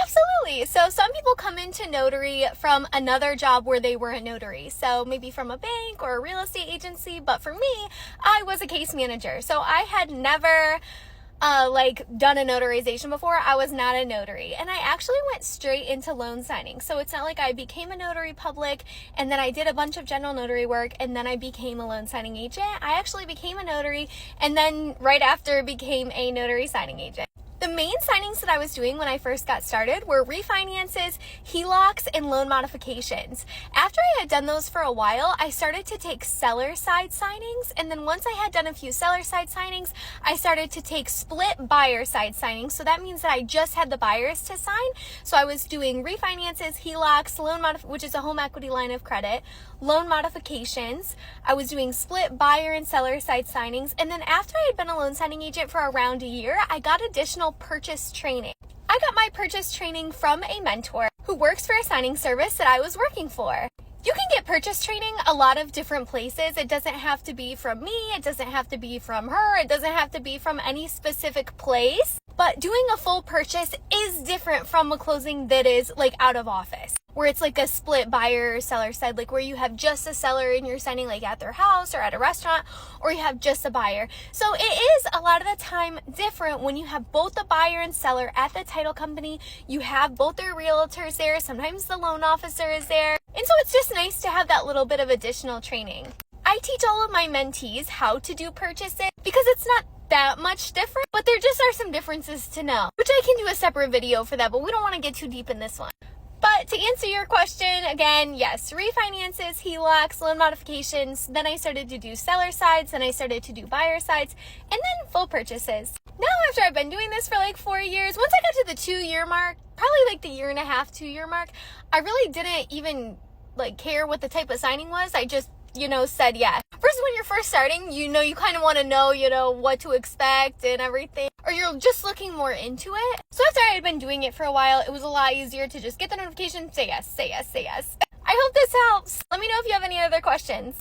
Absolutely. So some people come into notary from another job where they were a notary. So maybe from a bank or a real estate agency. But for me, I was a case manager. So I had never done a notarization before. I was not a notary, and I actually went straight into loan signing. So it's not like I became a notary public and then I did a bunch of general notary work and then I became a loan signing agent. I actually became a notary and then right after became a notary signing agent. The main signings that I was doing when I first got started were refinances, HELOCs, and loan modifications. After I had done those for a while, I started to take seller side signings, and then once I had done a few seller side signings, I started to take split buyer side signings. So that means that I just had the buyers to sign. So I was doing refinances, HELOCs, which is a home equity line of credit, loan modifications. I was doing split buyer and seller side signings, and then after I had been a loan signing agent for around a year, I got additional purchase training. I got my purchase training from a mentor who works for a signing service that I was working for. You can get purchase training a lot of different places. It doesn't have to be from me. It doesn't have to be from her. It doesn't have to be from any specific place. But doing a full purchase is different from a closing that is like out of office, where it's like a split buyer or seller side, like where you have just a seller and you're signing like at their house or at a restaurant, or you have just a buyer. So it is a lot of the time different when you have both the buyer and seller at the title company. You have both their realtors there. Sometimes the loan officer is there. And so it's just nice to have that little bit of additional training. I teach all of my mentees how to do purchases because it's not that much different, but there just are some differences to know, which I can do a separate video for that, but we don't want to get too deep in this one. But to answer your question, again, yes, refinances, HELOCs, loan modifications, then I started to do seller sides, then I started to do buyer sides, and then full purchases. Now, after I've been doing this for like 4 years, once I got to the 2-year mark, probably like the 1.5 to 2-year mark, I really didn't even like care what the type of signing was. I just, said yes. First, when you're first starting, you kind of want to know, what to expect and everything, or you're just looking more into it. So after I had been doing it for a while, it was a lot easier to just get the notification, say yes, say yes, say yes. I hope this helps. Let me know if you have any other questions.